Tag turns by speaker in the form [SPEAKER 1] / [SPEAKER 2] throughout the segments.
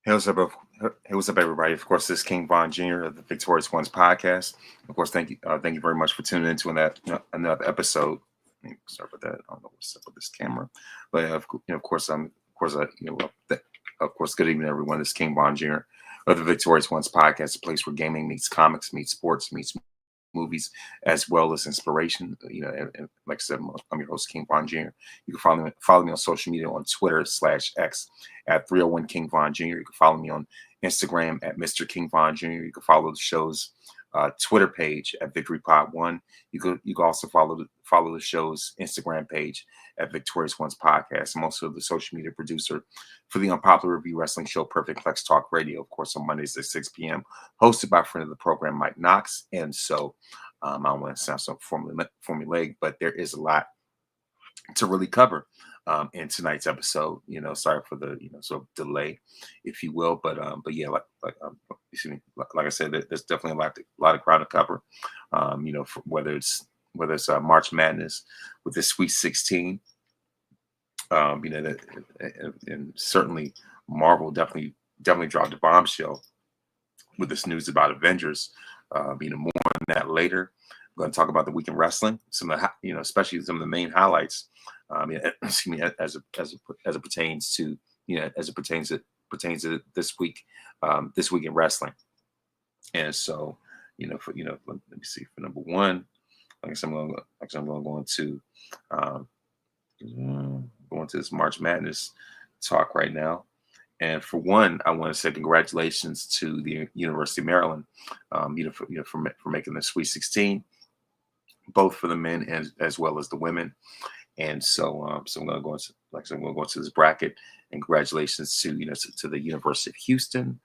[SPEAKER 1] Hey, what's up, everybody? Of course, this is King Von Jr. of the Victorious Ones podcast. Of course, thank you very much for tuning into another episode. Sorry about that. I don't know what's up with this camera, but of course, of course, good evening, everyone. This is King Von Jr. of the Victorious Ones podcast, a place where gaming meets comics, meets sports, meets movies, as well as inspiration. And like I said, I'm your host, King Von Jr. You can follow me on social media on Twitter/X at 301 King Von Jr. You can follow me on Instagram at Mr. King Von Jr. You can follow the show's Twitter page at Victory Pod One. You can also follow the show's Instagram page at Victorious Ones Podcast. I'm also the social media producer for the unpopular review wrestling show Perfect Plex Talk Radio, of course, on Mondays at 6 p.m., hosted by a friend of the program, Mike Knox. And so I don't want to sound so formulaic, but there is a lot to really cover in tonight's episode. Sorry for the sort of delay, if you will, but yeah, excuse me, like I said, there's definitely a lot of ground to cover. Whether it's March Madness with the Sweet 16, and certainly Marvel definitely dropped a bombshell with this news about Avengers. More on that later. We're going to talk about the week in wrestling, especially some of the main highlights. Excuse me, as it pertains to pertains to this week in wrestling. And so, let me see, for number one, like I said, I'm going to go into this March Madness talk right now. And for one, I want to say congratulations to the University of Maryland, for making the Sweet 16, both for the men and as well as the women. And so, I'm going to go into, I'm going to go into this bracket. And congratulations to the University of Houston.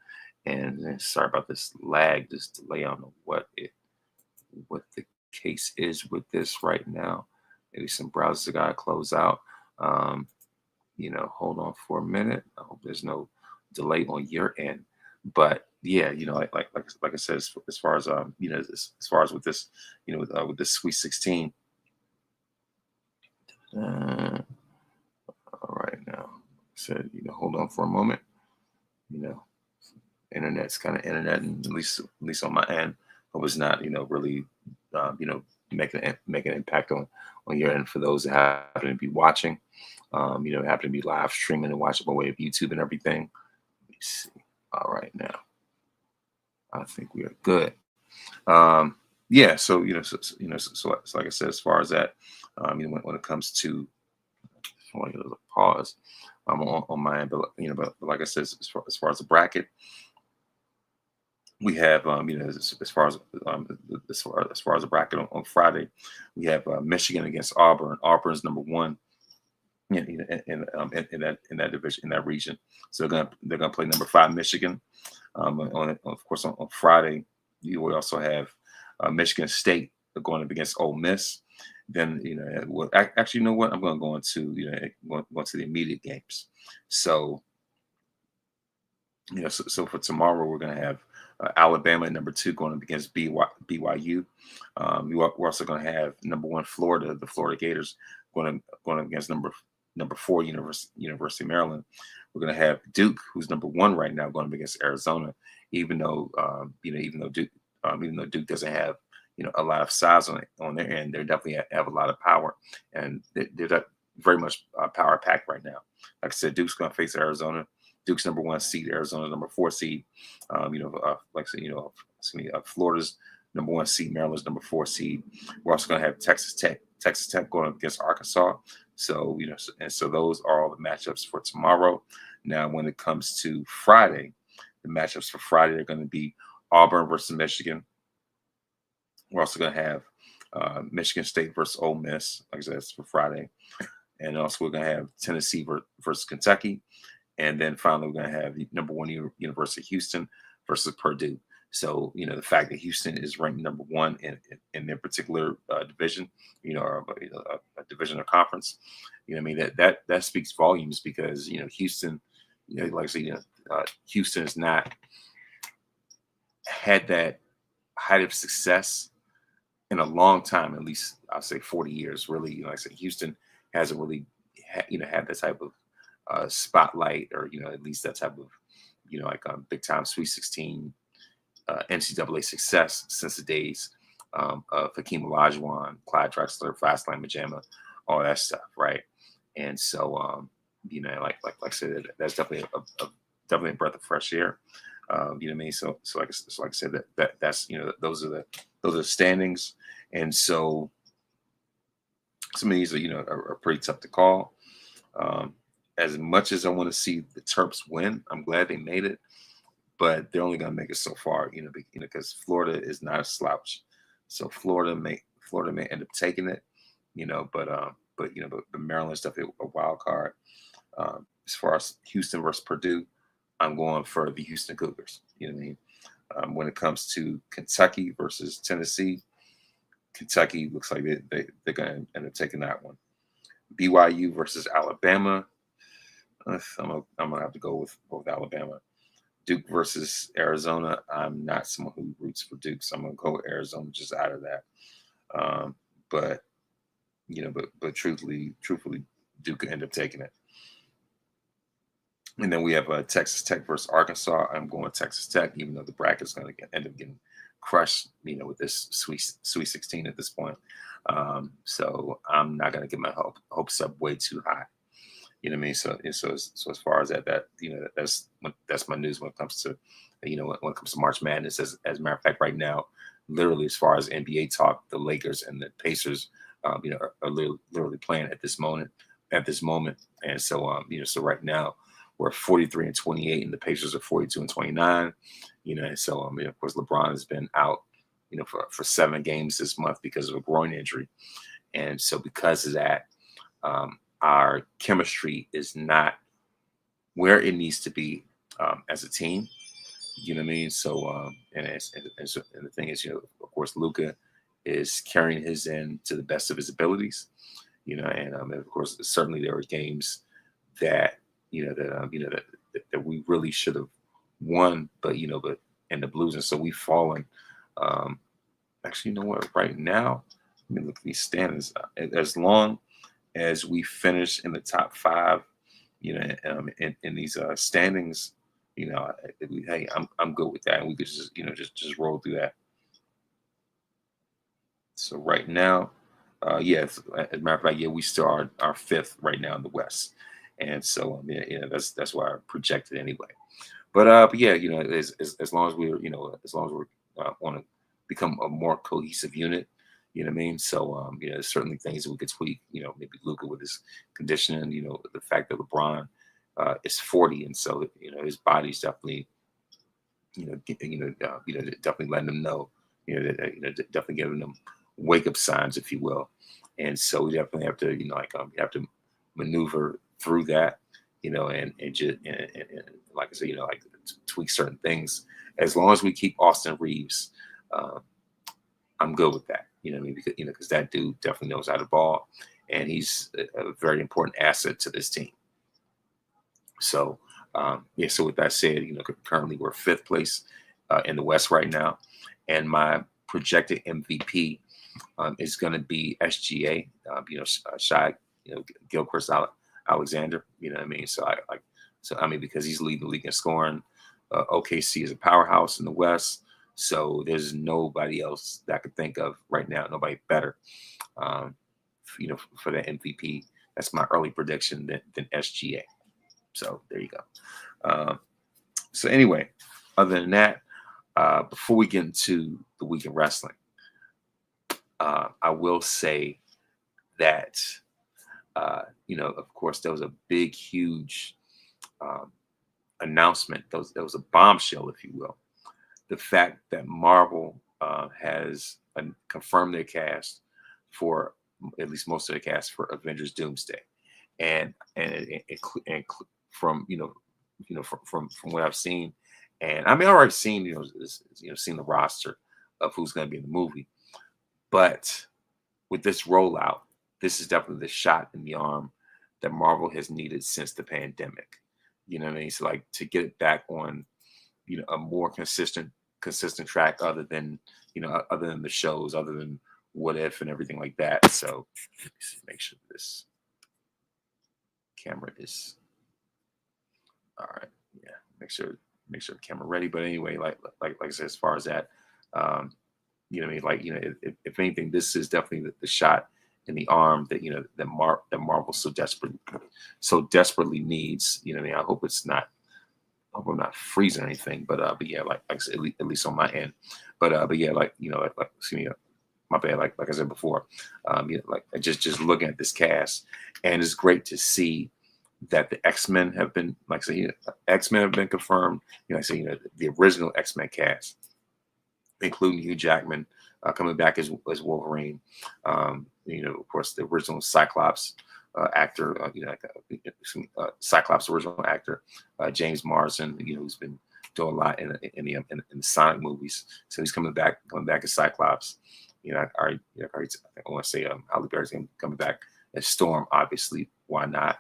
[SPEAKER 1] And sorry about this lag, this delay. I don't know what the case is with this right now. Maybe some browsers got to close out. Hold on for a minute. I hope there's no delay on your end. But yeah, like I said, as far as as far as with this, with this Sweet 16. All right, now I said, hold on for a moment. Internet's kind of internet, and at least on my end, I was not, really, making an impact on your end for those that happen to be watching, happen to be live streaming and watching by way of YouTube and everything. Let me see. All right, now I think we are good. Yeah, so like I said, as far as that, when it comes to, I want to get a pause on my end, but like I said, as far as the bracket, we have as far as the bracket on Friday, we have Michigan against Auburn. Auburn's number one in that division, in that region. So they're gonna play number 5 Michigan. Of course on Friday, you will also have Michigan State going up against Ole Miss. Then actually, you know what? I'm going to go into the immediate games. So so for tomorrow, we're going to have Alabama at number 2 going up against BYU. We're also going to have number 1 Florida, the Florida Gators, going up against number 4 University of Maryland. We're going to have Duke, who's number 1 right now, going up against Arizona. Even though Duke doesn't have a lot of size on their end, they definitely have a lot of power, and they're very much power packed right now. Like I said, Duke's going to face Arizona. Duke's number 1 seed, Arizona number 4 seed. Florida's number 1 seed, Maryland's number 4 seed. We're also going to have Texas Tech going up against Arkansas. So so those are all the matchups for tomorrow. Now, when it comes to Friday, the matchups for Friday are going to be Auburn versus Michigan. We're also going to have Michigan State versus Ole Miss. Like I said, that's for Friday. And also we're going to have Tennessee versus Kentucky. And then finally, we're going to have the number 1 University of Houston versus Purdue. So, the fact that Houston is ranked number 1 in their particular division, or a division or conference, that speaks volumes, because, Houston, like I said, Houston has not had that height of success in a long time, at least I'll say 40 years, really. Like I said, Houston hasn't really had that type of spotlight, or at least that type of like big time Sweet 16, NCAA success since the days of Hakeem Olajuwon, Clyde Drexler, Fastlane Majama, all that stuff, right? And so, like I said, that's definitely definitely a breath of fresh air. You know what I mean? So like I said, that's those are the standings, and so some of these are pretty tough to call. As much as I want to see the Terps win, I'm glad they made it, but they're only going to make it so far, because Florida is not a slouch. So Florida may end up taking it, but Maryland's definitely a wild card. As far as Houston versus Purdue, I'm going for the Houston Cougars. You know what I mean? When it comes to Kentucky versus Tennessee, Kentucky looks like they're going to end up taking that one. BYU versus Alabama, I'm gonna have to go with Alabama. Duke versus Arizona, I'm not someone who roots for Duke, so I'm gonna go with Arizona just out of that. But truthfully, Duke could end up taking it. And then we have Texas Tech versus Arkansas. I'm going Texas Tech, even though the bracket's going to end up getting crushed, with this Sweet 16 at this point. So I'm not going to get my hopes up way too high. You know what I mean? So as far as that that's my news when it comes to when it comes to March Madness. As a matter of fact, right now, literally as far as NBA talk, the Lakers and the Pacers, are literally playing at this moment. And so so right now we're 43-28, and the Pacers are 42-29. And so of course LeBron has been out, for 7 games this month because of a groin injury, and so because of that, our chemistry is not where it needs to be as a team. You know what I mean? So and the thing is, of course, Luka is carrying his end to the best of his abilities. And of course, certainly there were games that that we really should have won, but end up losing. So we've fallen. Actually, you know what? Right now, let me look at these standings. As long as we finish in the top 5, in these standings, hey, I'm good with that, and we could just roll through that. So right now, as a matter of fact, we still are 5th right now in the West, and so that's why I projected anyway. But yeah, as long as we're want to become a more cohesive unit. You know what I mean? So, there's certainly things that we could tweak. Maybe Luka with his conditioning. The fact that LeBron is 40, and so his body's definitely, definitely letting them know, definitely giving them wake up signs, if you will. And so we definitely have to, you have to maneuver through that, and just and like I said, tweak certain things. As long as we keep Austin Reeves, I'm good with that. You know what I mean? Because that dude definitely knows how to ball, and he's a very important asset to this team. So, so with that said, currently we're 5th place in the West right now, and my projected MVP is going to be SGA. Shai, Gilchrist Alexander. You know what I mean? So because he's leading the league in scoring. OKC is a powerhouse in the West. So there's nobody else that I could think of right now, nobody better, for that MVP. That's my early prediction than SGA. So there you go. So anyway, other than that, before we get into the week in wrestling, I will say that, of course, there was a big, huge announcement. There was a bombshell, if you will. The fact that Marvel has confirmed their cast for at least most of the cast for Avengers Doomsday, and from from what I've seen, and I mean, I've already seen seen the roster of who's going to be in the movie, but with this rollout, this is definitely the shot in the arm that Marvel has needed since the pandemic. You know what I mean? So like to get it back on a more consistent track, other than the shows, other than What If and everything like that. So let me make sure this camera is all right. Yeah, make sure make sure the camera ready. But anyway, like I said, as far as that, um, you know, what I mean, like, you know, if anything, this is definitely the shot in the arm that, you know, that Marvel so desperately needs. You know, what I mean, I hope it's not. I hope I'm not freezing or anything. But yeah, like I said, at least on my end. But yeah, like, you know, excuse me, my bad. Like I said before, you know, like just looking at this cast, and it's great to see that the X-Men have been, like I say, you know, X-Men have been confirmed. You know, I say, you know, the original X-Men cast, including Hugh Jackman coming back as Wolverine. You know, of course, the original Cyclops actor, you know, Cyclops original actor, James Marsden, you know, who's been doing a lot in the Sonic movies. So he's coming back as Cyclops. You know, I want to say Halle Berry's coming back as Storm. Obviously, why not?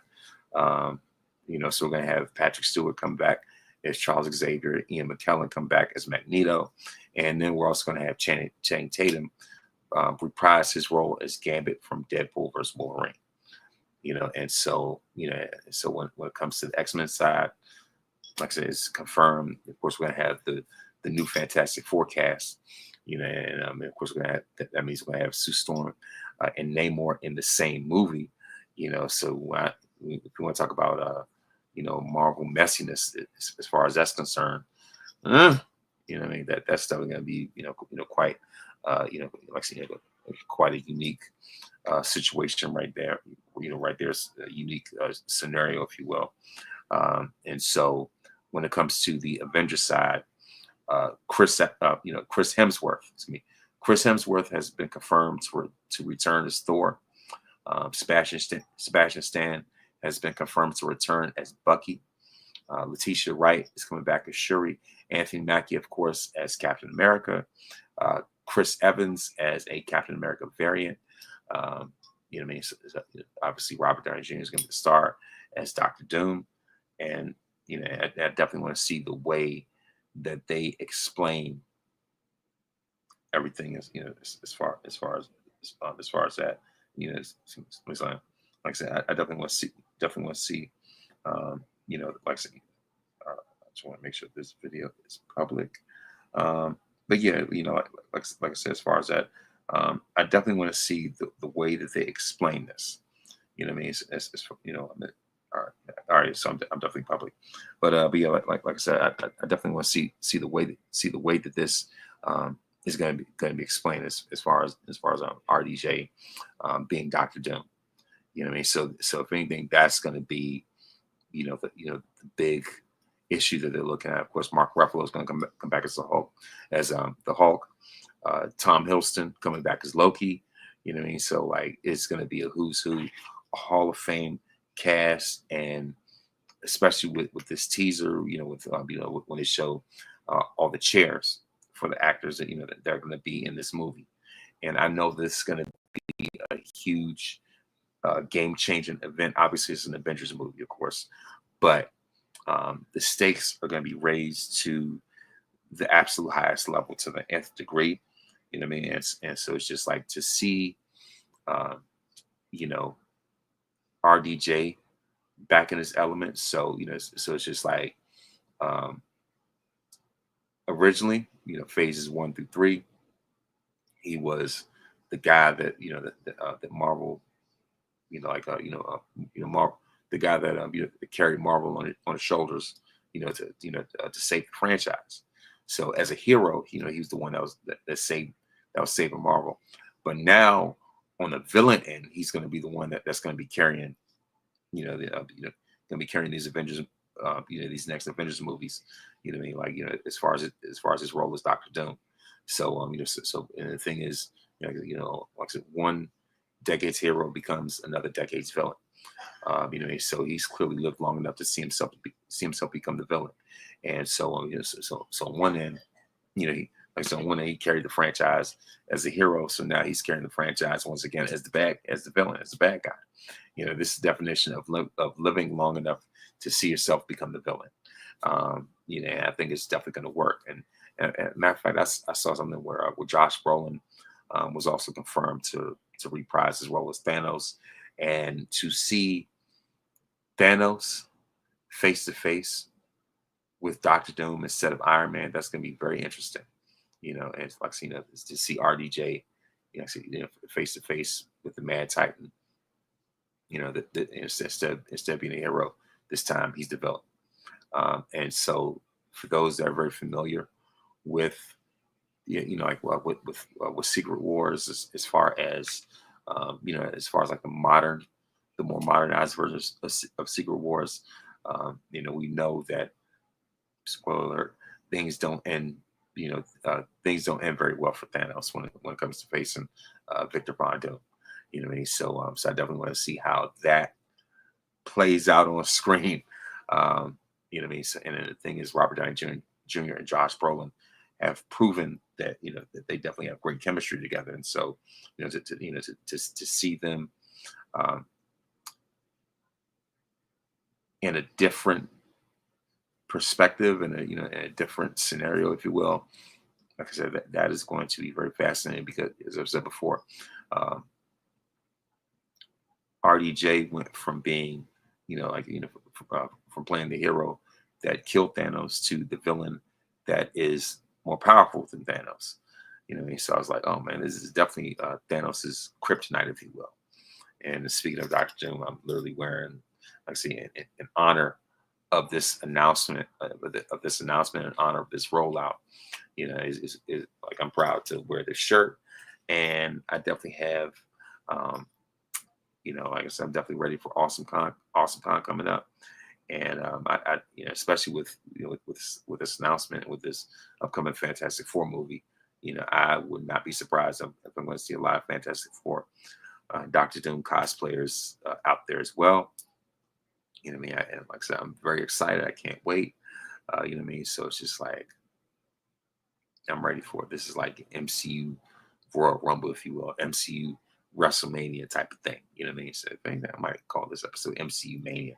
[SPEAKER 1] You know, so we're gonna have Patrick Stewart come back as Charles Xavier, Ian McKellen come back as Magneto, and then we're also going to have Channing Tatum reprise his role as Gambit from Deadpool vs. Wolverine. You know, and so, you know, so when it comes to the X-Men side, like I said, it's confirmed. Of course, we're going to have the new Fantastic Four cast. You know, and of course, we're going to have that means we're going to have Sue Storm and Namor in the same movie. You know, so if you want to talk about you know, Marvel messiness as far as that's concerned, you know what I mean, that's still going to be, you know, quite, you know, like I said, quite a unique situation right there. You know, right there's a unique scenario, if you will. And so when it comes to the Avengers side, Chris Hemsworth, Chris Hemsworth has been confirmed to return as Thor. Sebastian Stan has been confirmed to return as Bucky. Letitia Wright is coming back as Shuri. Anthony Mackie, of course, as Captain America. Chris Evans as a Captain America variant. You know what I mean? So, obviously, Robert Downey Jr. is going to be the star as Doctor Doom. And, you know, I definitely want to see the way that they explain everything, as, you know, as far as that, you know, like I said, I definitely want to see, you know, like I said, I just want to make sure this video is public. But yeah, you know, like I said, as far as that, I definitely want to see the way that they explain this. You know what I mean? As you know, all right. So I'm definitely public, but yeah, like I said, I definitely want to see the way that this is going to be explained as far as RDJ being Doctor Doom. You know what I mean? So if anything, that's going to be, you know, the big issue that they're looking at. Of course, Mark Ruffalo is going to come back as the Hulk. Tom Hiddleston coming back as Loki. You know what I mean? So like, it's going to be a who's who, a Hall of Fame cast, and especially with this teaser, you know, when they show all the chairs for the actors that, you know, that they're going to be in this movie. And I know this is going to be a huge game-changing event. Obviously, it's an Avengers movie, of course, but the stakes are going to be raised to the absolute highest level, to the nth degree. You know what I mean? And so it's just like to see, you know, RDJ back in his element. So, you know, so it's just like, originally, you know, phases 1 through 3, he was the guy that, you know, that Marvel, you know, like, Marvel, the guy that, you know, that carried Marvel on his shoulders, you know, to save the franchise. So as a hero, you know, he was the one that was saving Marvel. But now on the villain end, he's going to be the one that's going to be carrying, you know, going to be carrying these Avengers, you know, these next Avengers movies. You know what I mean? Like, you know, as far as his role as Doctor Doom. So you know, so and the thing is, like I said, one decade's hero becomes another decade's villain. You know, so he's clearly lived long enough to see himself become the villain. And so, you know, so on one end, you know, on one end he carried the franchise as a hero. So now he's carrying the franchise once again as the bad guy. You know, this is the definition of living long enough to see yourself become the villain. You know, and I think it's definitely going to work. And matter of fact, I saw something where Josh Brolin was also confirmed to reprise as well as Thanos, and to see Thanos face to face with Doctor Doom instead of Iron Man. That's going to be very interesting. And it's like, to see RDJ, face to face with the Mad Titan. Instead of being a hero, this time he's developed. And so, for those that are very familiar with, with Secret Wars, as far as like the more modernized versions of Secret Wars, we know that, spoiler alert, things don't end. Things don't end very well for Thanos when it comes to facing Victor Von Doom. You know what I mean? So I definitely want to see how that plays out on screen. You know what I mean? So, and then the thing is, Robert Downey Jr. and Josh Brolin have proven that that they definitely have great chemistry together. And so, to see them in a different perspective and in a different scenario, if you will, like I said, that is going to be very fascinating because, as I've said before, RDJ went from being, from playing the hero that killed Thanos to the villain that is more powerful than Thanos. So I was like, oh man, this is definitely Thanos's kryptonite, if you will. And speaking of Dr. Doom, I'm literally wearing, like I say, in honor of this announcement, in honor of this rollout. Is like, I'm proud to wear this shirt, and I definitely have, like I said, I'm definitely ready for Awesome Con coming up. And I especially with with this announcement, with this upcoming Fantastic Four movie, I would not be surprised if I'm going to see a lot of Fantastic Four Doctor Doom cosplayers out there as well. And like I said, I'm very excited. I can't wait. So it's just like, I'm ready for it. This is like MCU Royal Rumble, if you will, MCU WrestleMania type of thing. So I think that I might call this episode MCU Mania.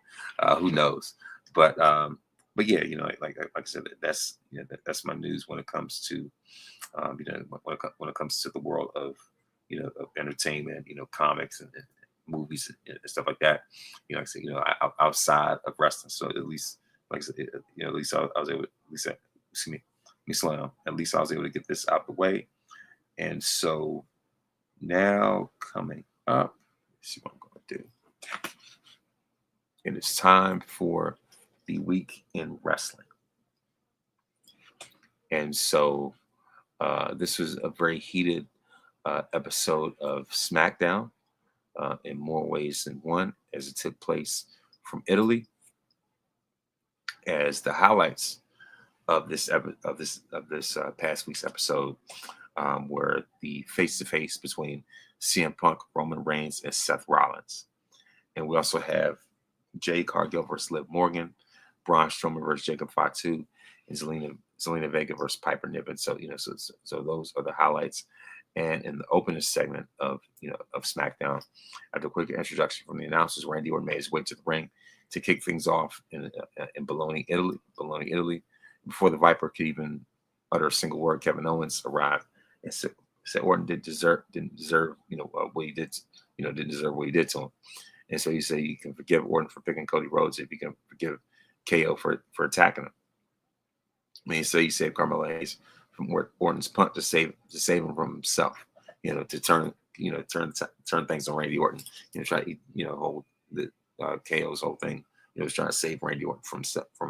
[SPEAKER 1] Who knows? But yeah, like I said, that's that's my news when it comes to when it comes to the world of of entertainment, comics and movies and stuff like that. Like I said, outside of wrestling. So at least, like I said, at least I was able. Excuse me. Let me slow down. At least I was able to get this out the way. And so now coming up, let's see what I'm going to do. And it's time for the week in wrestling. And so this was a very heated episode of SmackDown in more ways than one, as it took place from Italy. As the highlights of this past week's episode were the face-to-face between CM Punk, Roman Reigns, and Seth Rollins. And we also have Jade Cargill versus Liv Morgan, Braun Strowman versus Jacob Fatu, and Zelina Vega versus Piper Niven. So so those are the highlights. And in the opening segment of of SmackDown, after a quick introduction from the announcers, Randy Orton made his way to the ring to kick things off in Bologna, Italy. Before the Viper could even utter a single word, Kevin Owens arrived and said Orton didn't deserve what he did, didn't deserve what he did to him. And so he said you can forgive Orton for picking Cody Rhodes if you can forgive KO for attacking him. I mean, so he saved Carmelo Hayes from Orton's punt to save him from himself. To turn things on Randy Orton. Try to hold the KO's whole thing. Was trying to save Randy Orton from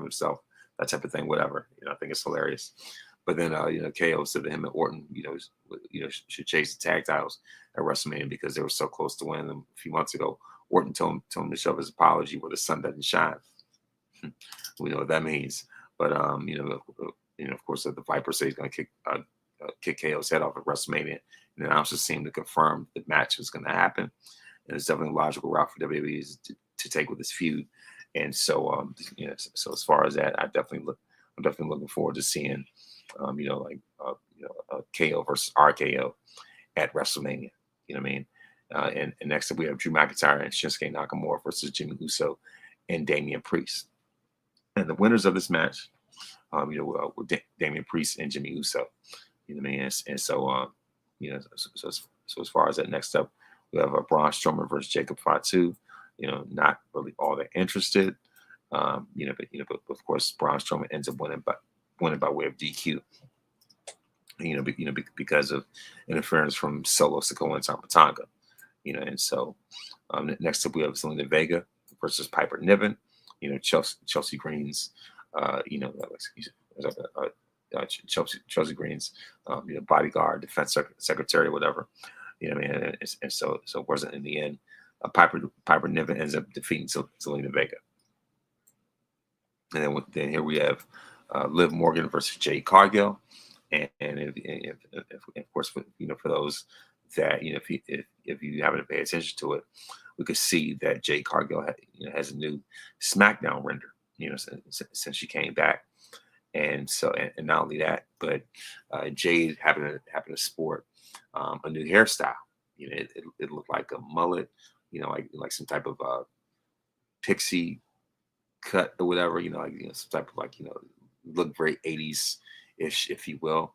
[SPEAKER 1] himself. That type of thing, whatever. I think it's hilarious. But then, KO said to him and Orton, should chase the tag titles at WrestleMania because they were so close to winning them a few months ago. Orton told him to show his apology where the sun doesn't shine. We know what that means. But of course, the Viper says he's going to kick KO's head off at WrestleMania, and the announcers seemed to confirm the match was going to happen. And it's definitely a logical route for WWE to take with this feud. And so, so as far as that, I'm definitely looking forward to seeing, KO versus RKO at WrestleMania. You know what I mean? And next up we have Drew McIntyre and Shinsuke Nakamura versus Jimmy Uso and Damian Priest. And the winners of this match, were Damian Priest and Jimmy Uso. You know what I mean? And so, so as far as that, next up we have Braun Strowman versus Jacob Fatu. Not really all that interested. But of course, Braun Strowman ends up winning by way of DQ. Because of interference from Solo Sikoa and Tamatanga. And so next up we have Zelina Vega versus Piper Niven. Chelsea Green's, Chelsea Green's, bodyguard, defense secretary, whatever. And so it wasn't in the end. Piper Niven ends up defeating Zelina Vega. And then here we have Liv Morgan versus Jade Cargill. And of course, for those that if you happen to pay attention to it, we could see that Jade Cargill has a new SmackDown render, since she came back, and so and not only that, but Jade happened to sport a new hairstyle. It looked like a mullet, like some type of pixie cut or whatever, some type of look very 80s ish, if you will.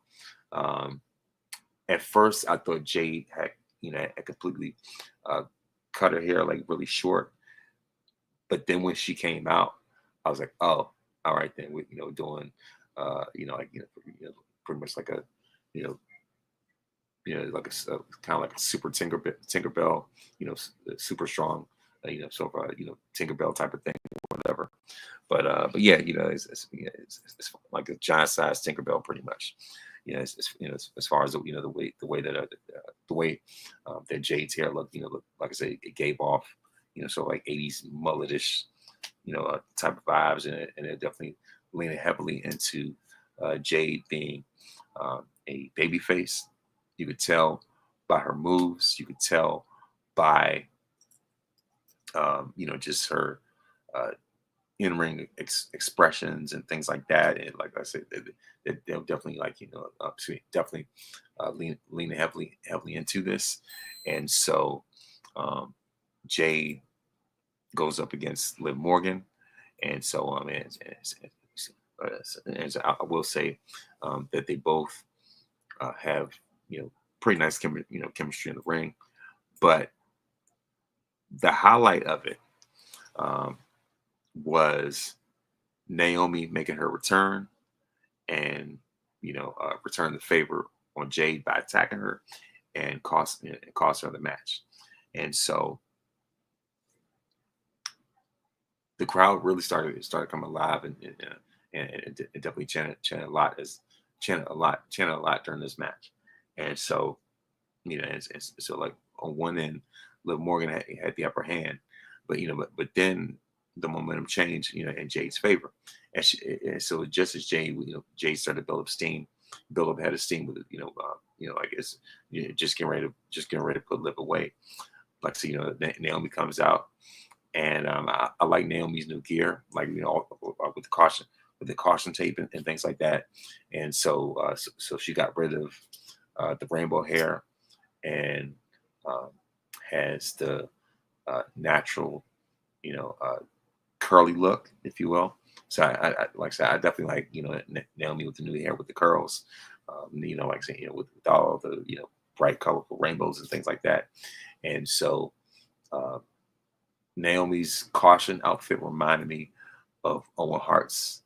[SPEAKER 1] At first, I thought Jade had completely cut her hair really short, but then when she came out, I was like, oh, all right, then we're doing pretty much like a like a kind of like a super Tinkerbell, super strong, sort of Tinkerbell type of thing, or whatever. But yeah, it's like a giant size Tinkerbell, pretty much. As far as the way that Jade's hair looked, like I said, it gave off, sort of like 80s mulletish, type of vibes, and it definitely leaning heavily into Jade being a baby face. You could tell by her moves. You could tell by just her in-ring expressions and things like that. And like I said, they'll definitely definitely lean heavily into this. And so Jade goes up against Liv Morgan, and so and I will say that they both have pretty nice chemistry in the ring, but the highlight of it was Naomi making her return and return the favor on Jade by attacking her and cost her the match. And so the crowd really started coming alive, and it definitely chanted a lot during this match. And so so like on one end, Liv Morgan had the upper hand, but then the momentum changed, in Jade's favor, and so just as Jade started to build up head of steam with it, I guess just getting ready to put Liv away. Like, so Naomi comes out, and I like Naomi's new gear, like with the caution tape and things like that, and so so she got rid of the rainbow hair and has the natural, curly look, if you will. So I like I said, I definitely like Naomi with the new hair with the curls, like I said, with all the bright colorful rainbows and things like that. And so Naomi's caution outfit reminded me of Owen Hart's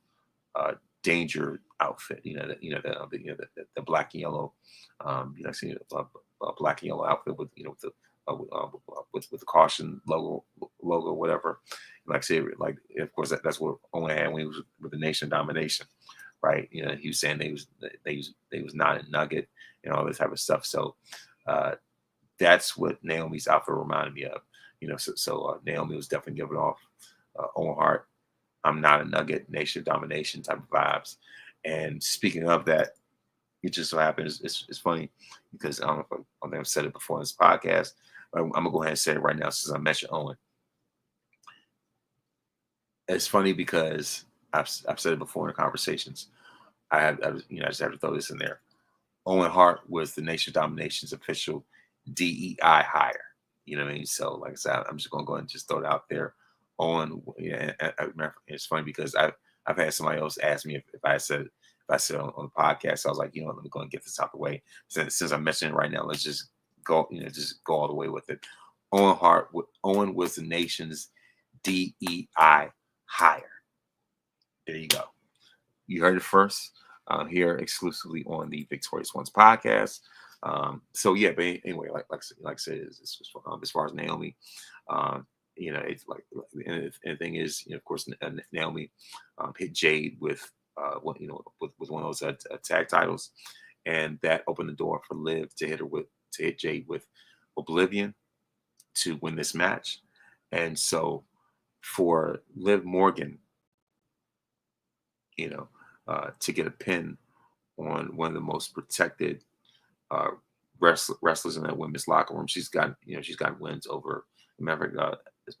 [SPEAKER 1] danger outfit. The black and yellow, black and yellow outfit with with the caution logo, whatever. Like I said, like of course that's what Owen had when he was with the Nation Domination, right? He was saying they was not a nugget and all this type of stuff. So that's what Naomi's outfit reminded me of. So Naomi was definitely giving off Owen Hart, I'm not a nugget, Nation Domination type of vibes. And speaking of that, it just so happens it's funny because I don't know if I've said it before in this podcast. But I'm gonna go ahead and say it right now since I mentioned Owen. It's funny because I've said it before in conversations. I just have to throw this in there. Owen Hart was the Nation Domination's official DEI hire. You know what I mean? So, like I said, I'm just gonna go ahead and just throw it out there. Owen, yeah, it's funny because I've had somebody else ask me if I said on the podcast. So I was like, let me go and get this out the way. Since I'm mentioning it right now, let's just go, just go all the way with it. Owen was the nation's DEI hire. There you go. You heard it first here exclusively on the Victorious Ones podcast. So yeah, but anyway, like I said, as far as Naomi, it's like, and the thing is, of course, Naomi hit Jade with with one of those tag titles, and that opened the door for Liv to hit Jade with Oblivion to win this match, and so for Liv Morgan, to get a pin on one of the most protected uh, wrestlers in that women's locker room. She's got wins over. As a matter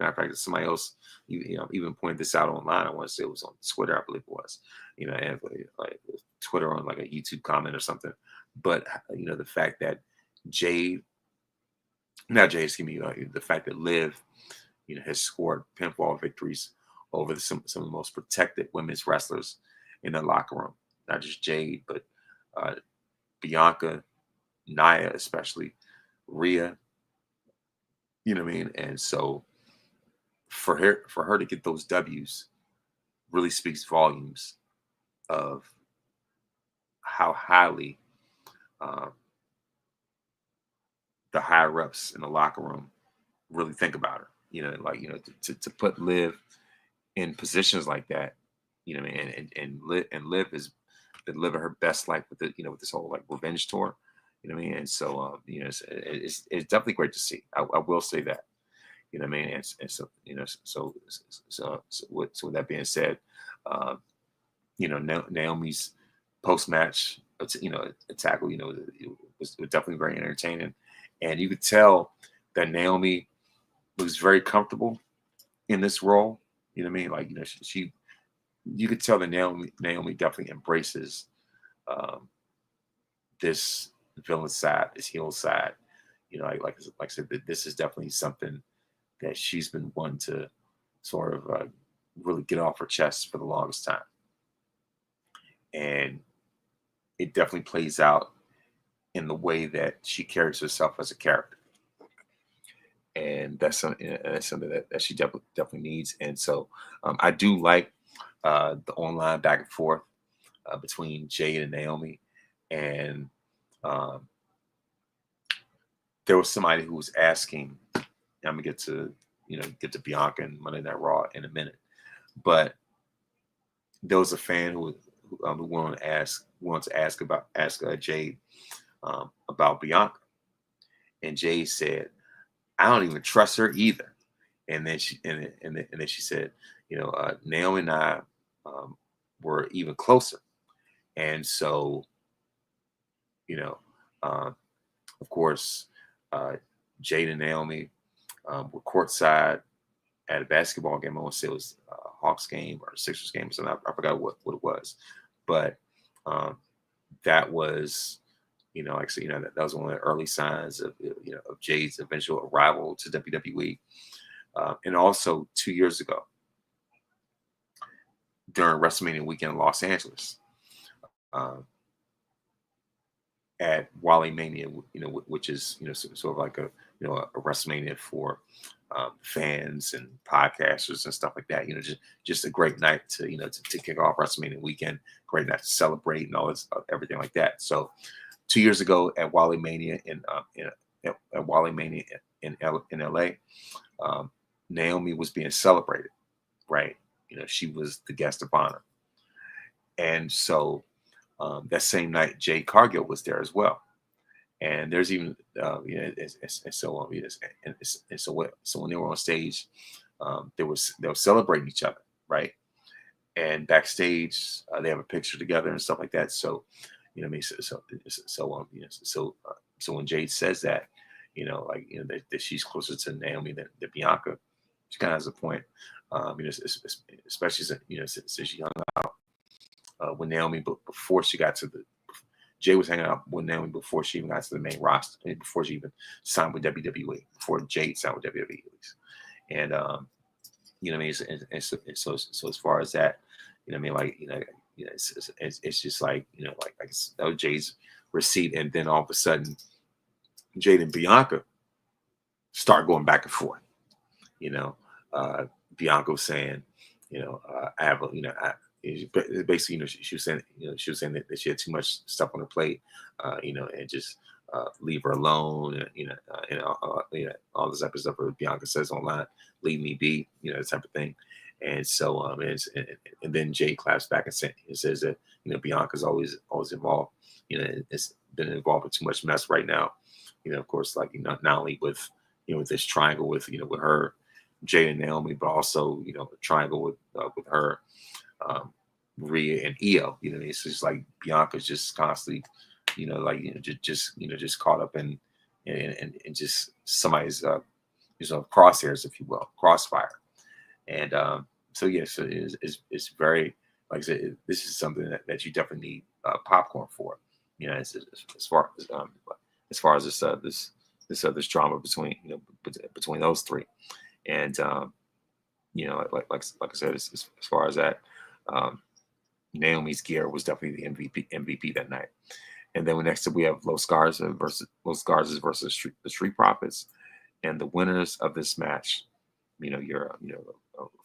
[SPEAKER 1] of fact, somebody else even pointed this out online. I want to say it was on Twitter, I believe it was. And like Twitter on like a YouTube comment or something. But the fact that the fact that Liv, has scored pinfall victories over some of the most protected women's wrestlers in the locker room. Not just Jade, but Bianca, Nia, especially Rhea. You know what I mean? And so for her to get those W's really speaks volumes of how highly the higher ups in the locker room really think about her. To put Liv in positions like that, and Liv has been living her best life with with this whole like revenge tour. You know what I mean? And so, it's definitely great to see. I will say that. You know what I mean? And so, with that being said, Naomi's post match, tackle, it was definitely very entertaining, and you could tell that Naomi was very comfortable in this role. You know what I mean? Like, you could tell that Naomi definitely embraces this villain side, this heel side. Like I said, that this is definitely something that she's been wanting to sort of really get off her chest for the longest time. And it definitely plays out in the way that she carries herself as a character. And that's something that she definitely needs. And so I do like the online back and forth between Jade and Naomi. And there was somebody who was asking, I'm gonna get to Bianca and Monday Night Raw in a minute, but there was a fan who wanted to ask Jade about Bianca, and Jade said, "I don't even trust her either." And then she said, Naomi and I were even closer, and so of course, Jade and Naomi were courtside at a basketball game. I want to say it was a Hawks game or a Sixers game or something. I forgot what it was, but that was, like I said, that was one of the early signs of of Jade's eventual arrival to WWE. And also 2 years ago, during WrestleMania weekend in Los Angeles, at Wally Mania, which is sort of like a WrestleMania for fans and podcasters and stuff like that. Just a great night to to kick off WrestleMania weekend. Great night to celebrate and all this, everything like that. So 2 years ago at Wally Mania in LA, Naomi was being celebrated, right? She was the guest of honor, and so that same night, Jade Cargill was there as well. And there's even so when they were on stage, they were celebrating each other, right? And backstage, they have a picture together and stuff like that. So, so when Jade says that, that she's closer to Naomi than Bianca, she kind of has a point. Especially since she hung out with Naomi, but before she got to Jay was hanging out with Naomi before she even got to the main roster, before she even signed with WWE, before Jade signed with WWE. And so as far as that, it's just like that was Jade's receipt, and then all of a sudden, Jade and Bianca start going back and forth. Bianca was saying, I have basically, she was saying, that she had too much stuff on her plate, and just leave her alone, all this type of stuff. Or Bianca says online, "Leave me be," that type of thing. And so, and then Jay claps back and says that Bianca's always involved. It's been involved with too much mess right now. Of course, like not only with with this triangle with her, Jay and Naomi, but also the triangle with her, Rhea and Io. It's just like Bianca's just constantly, just caught up in just somebody's crosshairs, if you will, crossfire. And so yes, it's very, like I said, this is something that you definitely need popcorn for. As far as this drama between those three. And like I said, as far as that, Naomi's gear was definitely the MVP that night. And then next up we have Los Garza versus the Street Profits, and the winners of this match, of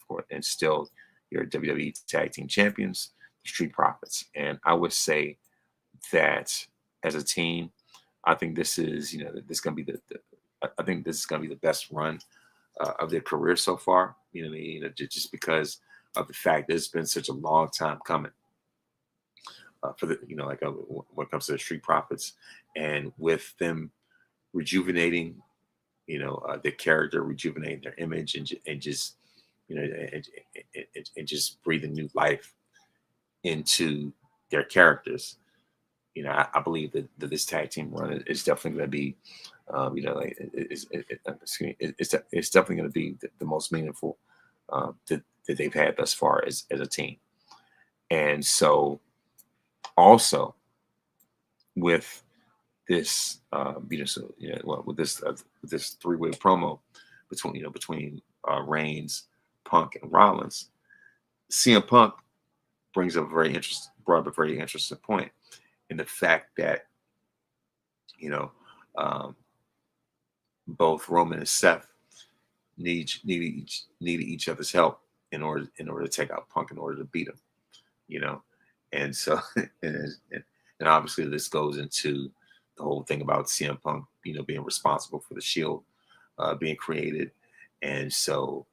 [SPEAKER 1] course, and still your WWE Tag Team Champions, the Street Profits. And I would say that as a team, I think this is this is gonna be I think this is gonna be the best run of their career so far. Just because of the fact that it's been such a long time coming for the when it comes to the Street Profits, and with them rejuvenating their character, rejuvenating their image, and just and just breathing new life into their characters. I believe that this tag team run is definitely going to be, it's definitely going to be the most meaningful that they've had thus far as a team. And so, also with this, with this three-way promo between Reigns, Punk, and Rollins, CM Punk brought up a very interesting point, in the fact that both Roman and Seth needed each other's help in order to take out Punk, in order to beat him, and so and obviously this goes into the whole thing about CM Punk being responsible for the Shield being created, and so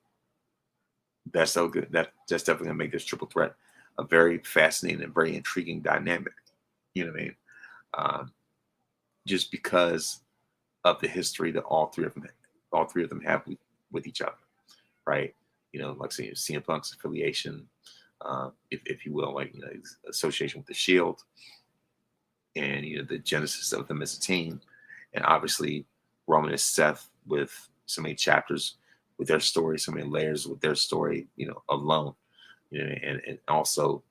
[SPEAKER 1] that's so good. That's definitely gonna make this triple threat a very fascinating and very intriguing dynamic. You know what I mean? Just because of the history that all three of them have with each other, right? Like saying CM Punk's affiliation, if you will, his association with the Shield, and the genesis of them as a team, and obviously Roman and Seth with so many chapters with their story, so many layers with their story, alone, and also,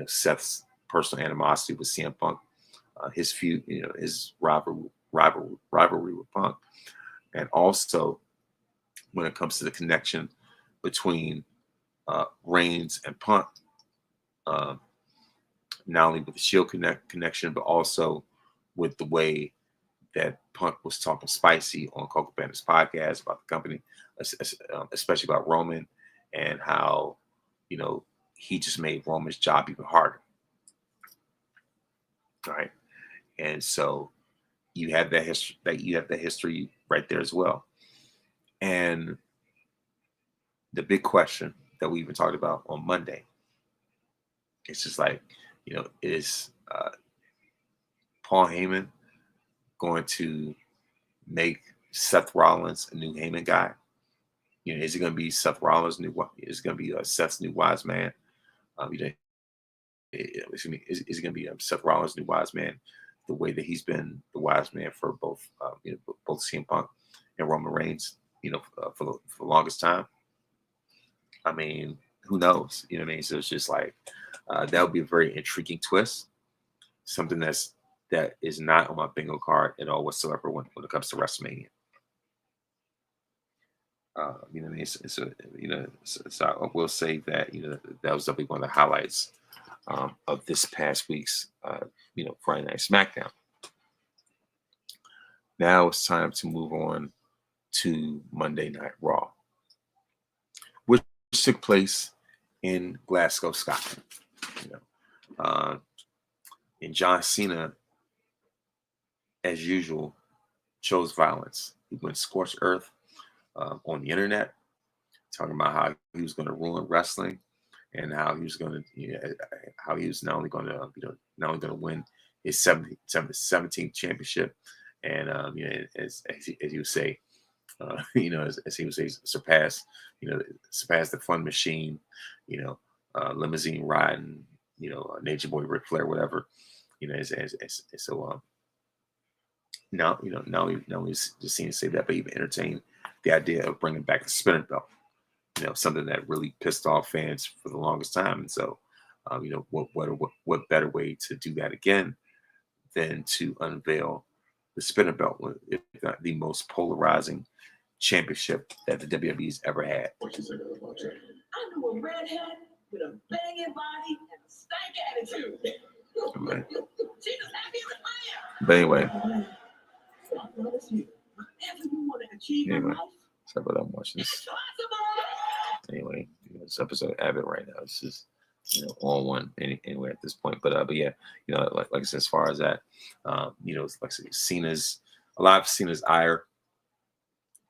[SPEAKER 1] Seth's personal animosity with CM Punk, his feud, his rivalry with Punk, and also when it comes to the connection between Reigns and Punk, not only with the Shield connection, but also with the way that Punk was talking spicy on Coco Bandit's podcast about the company, especially about Roman, and how he just made Roman's job even harder. Right, and so you have that history right there as well. And the big question that we even talked about on Monday, it's just like, is Paul Heyman going to make Seth Rollins a new Heyman guy? Is it going to be Seth Rollins is it going to be Seth's new wise man? Is it going to be Seth Rollins' new wise man, the way that he's been the wise man for both both CM Punk and Roman Reigns, for the longest time? I mean, who knows? You know what I mean? So it's just like that would be a very intriguing twist, something that is not on my bingo card at all whatsoever when it comes to WrestleMania. You know what I mean? So I will say that that was definitely one of the highlights of this past week's Friday Night SmackDown. Now it's time to move on to Monday Night Raw, which took place in Glasgow, Scotland. You know, and John Cena, as usual, chose violence. He went scorched earth on the internet, talking about how he was going to ruin wrestling, and how he was going to, how he was not only going to, not only going to win his 17th championship, and as he would say, as he would say, surpass the Fun Machine, limousine riding, Nature Boy, Ric Flair, whatever, so now he's just seen to say that, but even entertain the idea of bringing back the spinning belt, something that really pissed off fans for the longest time. And so, what better way to do that again than to unveil the spinning belt, if not the most polarizing championship that the WWE's ever had.
[SPEAKER 2] What you say about that? I know a redhead with a banging body and a stank attitude.
[SPEAKER 1] Right.
[SPEAKER 2] She's as happy as a fire.
[SPEAKER 1] But anyway. Sorry about that. I'm watching this. Anyway, this episode of Abbott right now. It's just all one anyway at this point. But yeah, like I said, as far as that, like I said, a lot of Cena's ire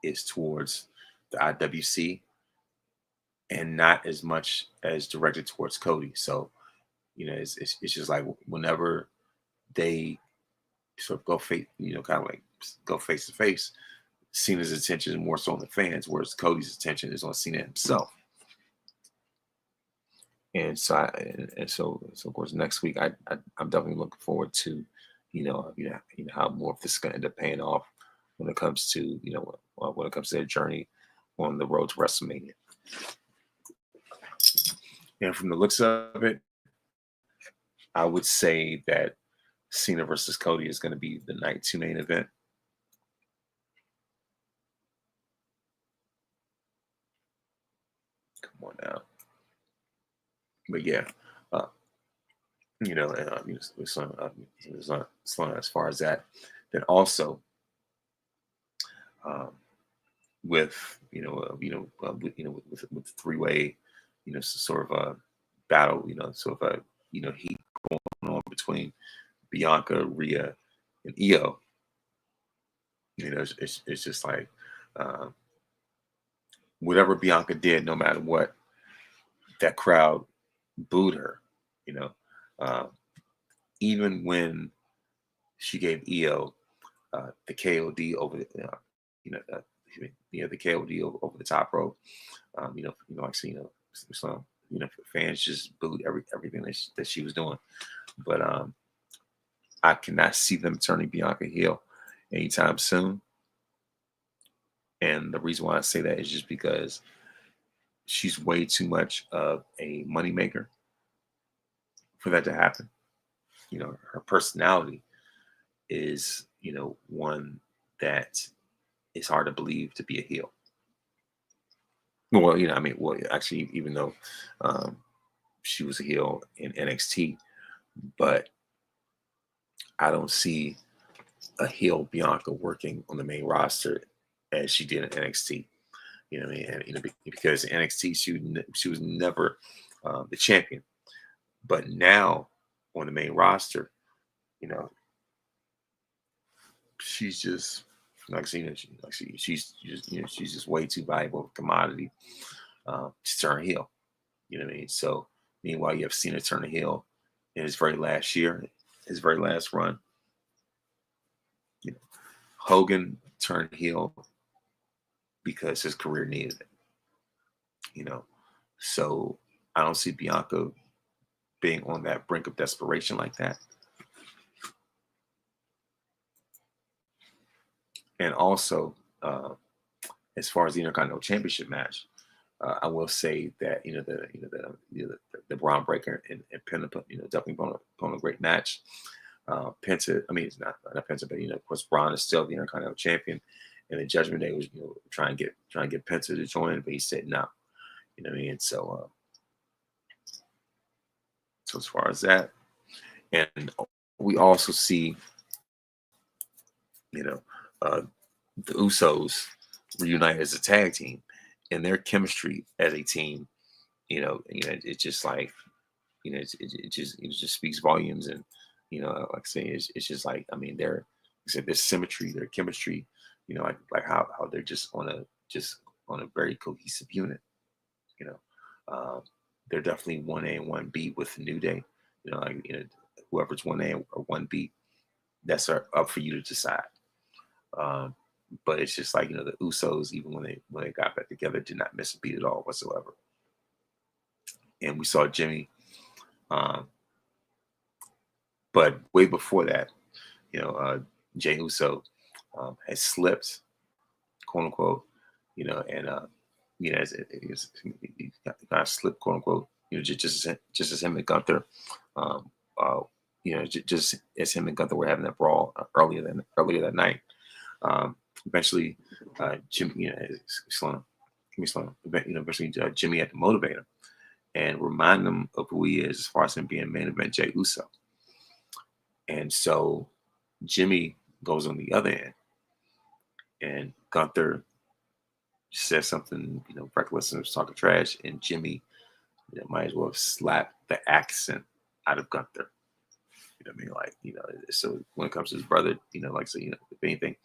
[SPEAKER 1] is towards the IWC, and not as much as directed towards Cody. So, it's just like whenever they sort of go face, kind of like go face to face, Cena's attention is more so on the fans, whereas Cody's attention is on Cena himself. And so, so of course, next week I'm definitely looking forward to, how more of this is going to end up paying off when it comes to, when it comes to their journey on the road to WrestleMania. And from the looks of it, I would say that Cena versus Cody is going to be the night 2 main event. Come on now. But yeah, as far as that, then also with with three-way, sort of a battle, sort of a heat going on between Bianca, Rhea, and Io. It's just like whatever Bianca did, no matter what, that crowd booed her. Even when she gave Io the KOD over the KOD over the top rope, fans just booed everything that she was doing. But I cannot see them turning Bianca heel anytime soon. And the reason why I say that is just because she's way too much of a moneymaker for that to happen. Her personality is, one that is hard to believe to be a heel. Well, actually, even though she was a heel in NXT, but I don't see a heel Bianca working on the main roster as she did in NXT. And because in NXT she was never the champion, but now on the main roster, she's just like Cena. She's just way too valuable of a commodity to turn heel. So meanwhile, you have Cena turn heel in his very last year, his very last run. Hogan turned heel because his career needed it. So I don't see Bianca being on that brink of desperation like that. And also, as far as the Intercontinental Championship match, I will say that the Braun Breaker and Penta, definitely put on a great match. Penta, it's not Penta, but of course Braun is still the Intercontinental Champion, and the Judgment Day was trying to get Penta to join, but he said no. So as far as that, and we also see the Usos reunite as a tag team, and their chemistry as a team it's just like, it just speaks volumes. And, like I say, it's just like, I mean, like I said, there's symmetry, their chemistry, like how they're just on a very cohesive unit, you know. Um, they're definitely 1A and 1B with the New Day, like, whoever's 1A or 1B, that's up for you to decide. Um, but it's just like, the Usos, even when they got back together, did not miss a beat at all whatsoever. And we saw Jimmy, um, but way before that, Jay Uso had slipped, quote unquote, and he kind of slipped, quote unquote, just as him and Gunther, um, uh, just as him and Gunther were having that brawl earlier that night. Eventually, Jimmy, eventually Jimmy had to motivate him and remind him of who he is as far as him being main event Jey Uso. And so Jimmy goes on the other end, and Gunther says something, reckless, and was talking trash, and Jimmy, might as well have slapped the accent out of Gunther. You know what I mean? Like, so when it comes to his brother, like I said, if anything,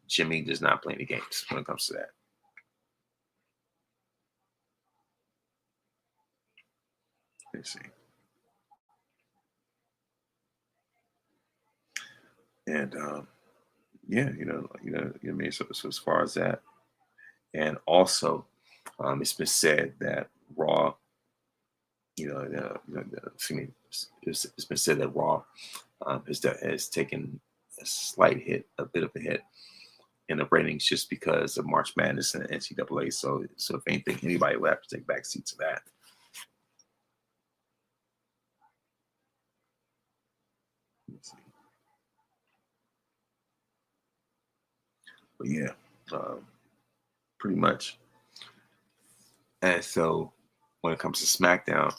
[SPEAKER 1] Jimmy does not play any games when it comes to that. Let's see. And yeah, I mean, so as far as that, and also, it's been said that Raw, excuse me, it's been said that Raw has taken a bit of a hit in the ratings just because of March Madness and NCAA. So if anything, anybody will have to take back seats to that. Let's see. But yeah, pretty much. And so when it comes to SmackDown,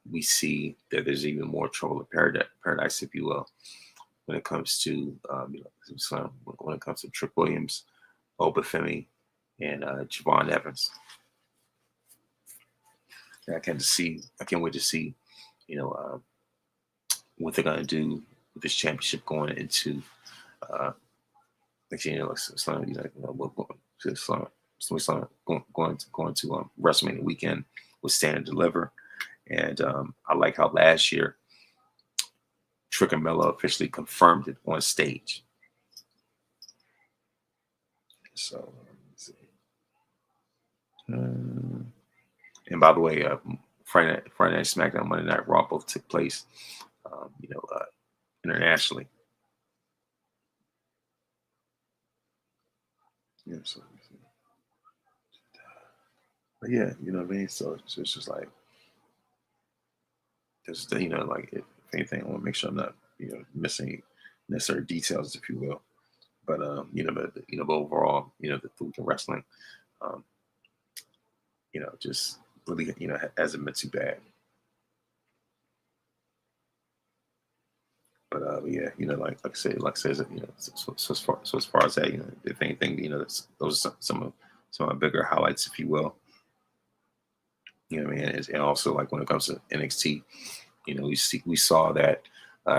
[SPEAKER 1] we see that there's even more trouble in paradise, if you will, when it comes to when it comes to Trick Williams, Obafemi, and Javon Evans. And I can't wait to see, what they're gonna do with this championship going into next year. Going to WrestleMania weekend with Stand and Deliver. And I like how last year Trick and Mello officially confirmed it on stage. So, let's see. And by the way, Friday Night SmackDown, Monday Night Raw both took place, internationally. Yeah, so, but yeah, you know what I mean. So it's just like, there's, like, if anything, I want to make sure I'm not, missing necessary details, if you will. But but overall, the weekend wrestling, just really, hasn't been too bad. But yeah, like I said, so as far as that, if anything, those are some of my bigger highlights, if you will. You know what I mean? And also, like, when it comes to NXT, we saw that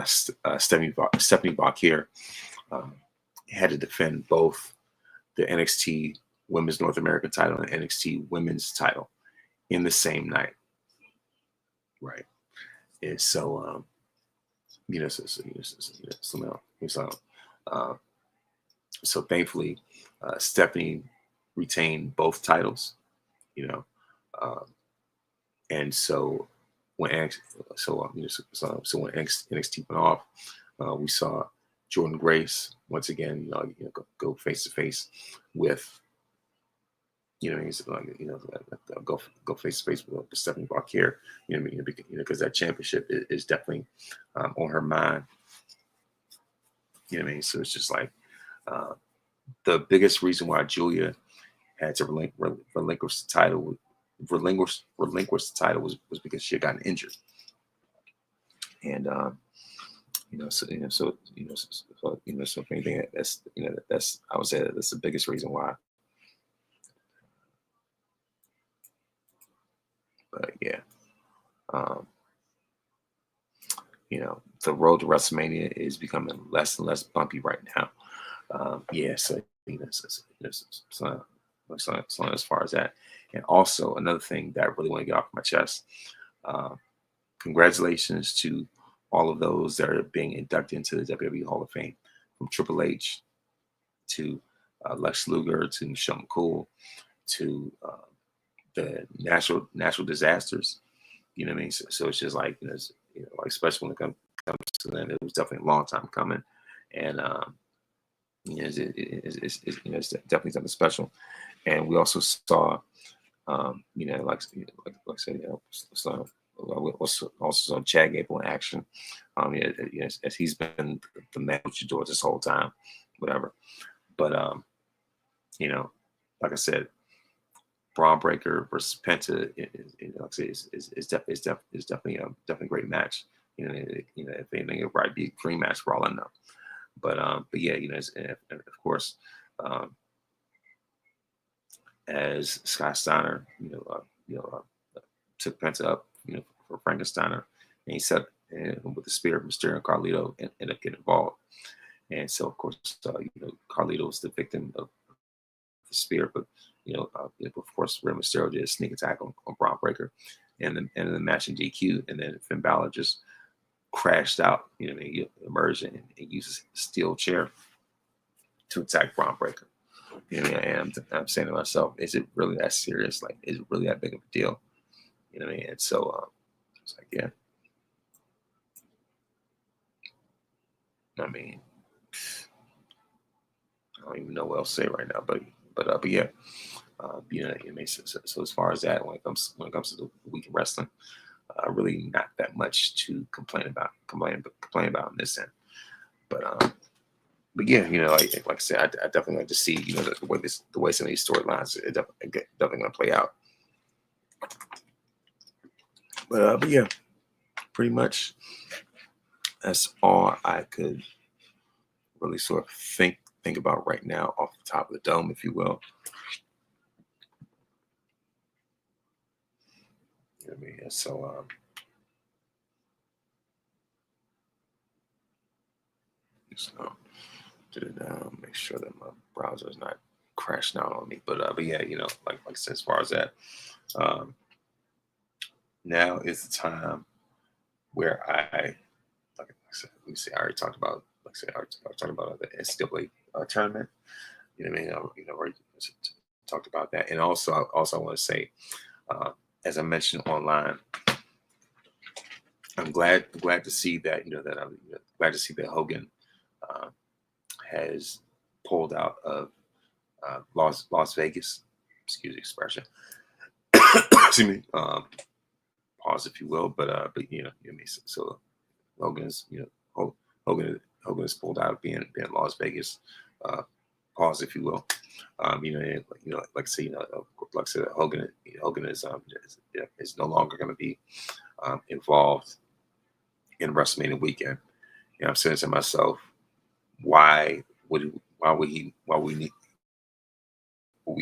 [SPEAKER 1] Stephanie Bakir had to defend both the NXT Women's North American title and NXT Women's title in the same night, right? And so, so thankfully, Stephanie retained both titles, um, and so when when NXT went off, we saw Jordan Grace once again, go face to face with, he's like, go face to face with Stephanie Bakir, because that championship is definitely on her mind. You know what I mean? So it's just like, the biggest reason why Julia had to relinquish the title, was because she had gotten injured. And so if anything, that's I would say that's the biggest reason why. But yeah, um, the road to WrestleMania is becoming less and less bumpy right now. Yeah, so so as far as that, and also another thing that I really want to get off my chest. Uh, Congratulations to all of those that are being inducted into the WWE Hall of Fame, from Triple H to Lex Luger to Michelle McCool to the natural disasters. You know what I mean? So it's just like, like, especially when it comes to them, it was definitely a long time coming, and it's definitely something special. And we also saw, like I said, also saw Chad Gable in action. As he's been the man with your doors this whole time, whatever. But like I said, Braun Breaker versus Penta, like I say, is definitely a great match. If anything, it'll probably be a dream match for all I know. But yeah, and of course, as Scott Steiner, took Penta up, for Frankensteiner, and he said, with the spirit of Mysterio and Carlito, and ended up getting involved. And so, of course, Carlito was the victim of the spear, but of course, Rey Mysterio did a sneak attack on Braun Breaker, and the match in DQ, and then Finn Balor just crashed out. He emerged and used a steel chair to attack Braun Breaker. And I'm saying to myself, is it really that serious? Like, is it really that big of a deal? And so it's like, yeah. I mean, I don't even know what else to say right now, but yeah. So as far as that, when it comes to the week of wrestling, really not that much to complain about on this end. But yeah, like I said, I definitely like to see, the way some of these storylines are definitely going to play out. But yeah, pretty much that's all I could really sort of think about right now, off the top of the dome, if you will. You know what I mean? So did it now. Make sure that my browser is not crashing out on me. But yeah, like I said, as far as that, now is the time where like I said, let me see. I already talked about, like I said, I talked about the NCAA tournament. You know what I mean? Already talked about that, and also I want to say, as I mentioned online, I'm glad to see that I'm glad to see that Hogan has pulled out of Las Vegas. Excuse the expression. Excuse me. Pause, if you will. But so Hogan's Hogan has pulled out of being Las Vegas. Pause, if you will. Like I say, like I said, Hogan is no longer going to be involved in WrestleMania weekend. I'm saying to myself, why would we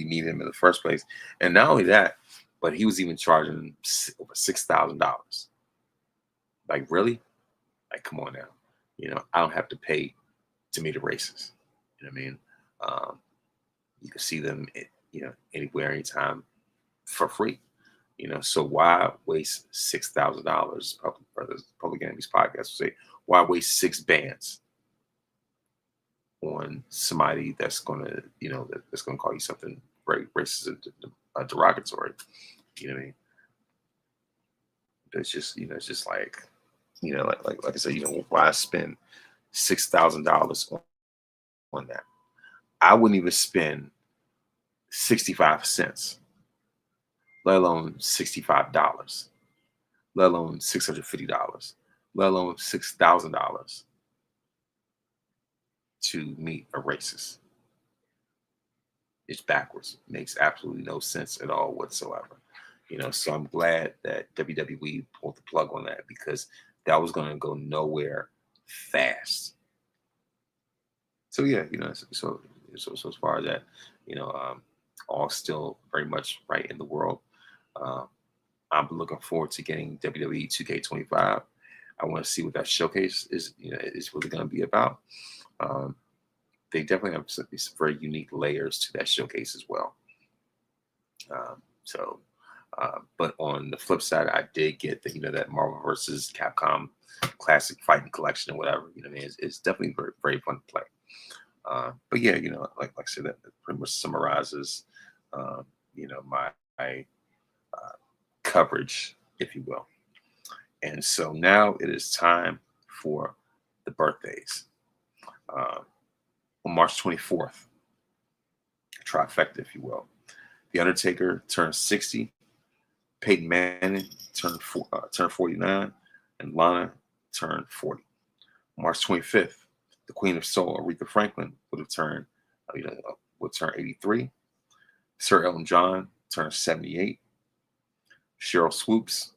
[SPEAKER 1] need him in the first place? And not only that, but he was even charging over $6,000. Like, really? Like, come on now. I don't have to pay to meet the races. You know what I mean? You can see them, anywhere, anytime, for free. So why waste $6,000? Public Enemies podcast will say, why waste 6 bands on somebody that's gonna, that's gonna call you something very racist and derogatory? You know what I mean? It's just like, like I said, why spend $6,000 on that? I wouldn't even spend 65 cents, let alone $65, let alone $650, let alone $6,000 to meet a racist. It's backwards. It makes absolutely no sense at all whatsoever. So I'm glad that WWE pulled the plug on that, because that was going to go nowhere fast. So yeah, so as far as that, all still very much right in the world. I'm looking forward to getting WWE 2K25. I want to see what that showcase is really going to be about. They definitely have some very unique layers to that showcase as well. But on the flip side, I did get that Marvel versus Capcom Classic Fighting Collection or whatever. What I mean, it's definitely very, very fun to play. But yeah, like I said, that pretty much summarizes, my coverage, if you will. And so now it is time for the birthdays. On March 24th, trifecta, if you will. The Undertaker turned 60. Peyton Manning turned 49, and Lana turned 40. March 25th, the Queen of Soul, Aretha Franklin, would turn 83. Sir Elton John turned 78. Cheryl Swoops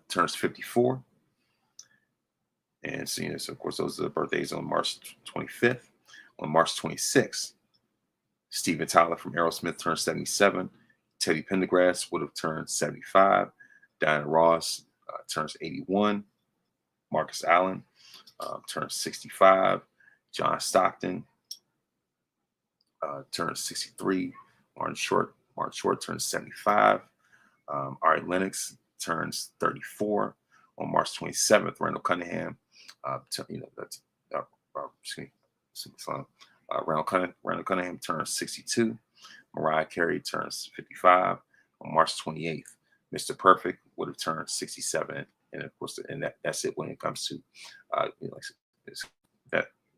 [SPEAKER 1] turns 54. And so of course, those are the birthdays on March 25th. On March 26th, Steven Tyler from Aerosmith turned 77. Teddy Pendergrass would have turned 75. Diana Ross turns 81. Marcus Allen turns 65. John Stockton turns 63. Martin Short turns 75. Ari Lennox turns 34. On March 27th, Randall Cunningham, Randall Cunningham turns 62. Mariah Carey turns 55. On March 28th, Mr. Perfect would have turned 67. And of course, that's it when it comes to,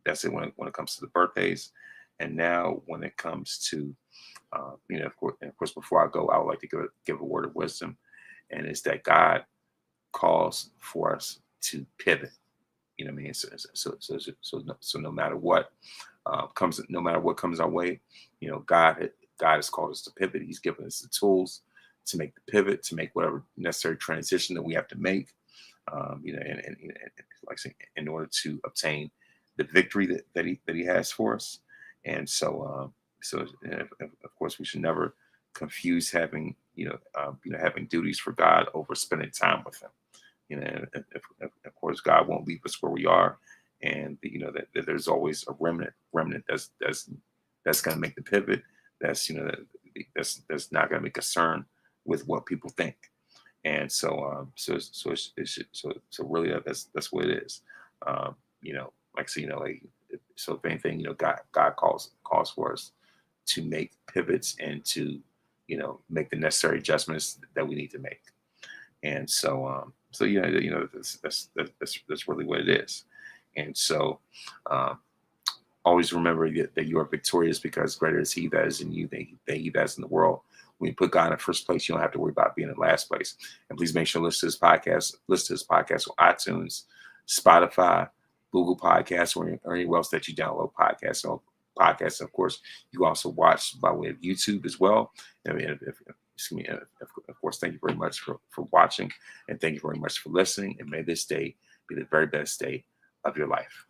[SPEAKER 1] that's it when it comes to the birthdays. And now when it comes to, of course, before I go, I would like to give a word of wisdom, and it's that God calls for us to pivot. I mean, so no matter what comes our way, God has called us to pivot. He's given us the tools to make the pivot, to make whatever necessary transition that we have to make, and like I say, in order to obtain the victory that he has for us. And so of course, we should never confuse having having duties for God over spending time with Him. Of course, God won't leave us where we are, and that there's always a remnant that's going to make the pivot. That's not going to be concerned with what people think. And so really that's what it is. Like I say, so if anything, God calls for us to make pivots and to make the necessary adjustments that we need to make. And so that's really what it is. And so always remember that you are victorious, because greater is He that is in you than he that is in the world. When you put God in first place, you don't have to worry about being in last place. And please make sure to listen to this podcast on iTunes, Spotify, Google Podcasts, or anywhere else that you download podcasts. So podcasts, of course, you also watch by way of YouTube as well. I mean, of course, thank you very much for watching, and thank you very much for listening. And may this day be the very best day of your life.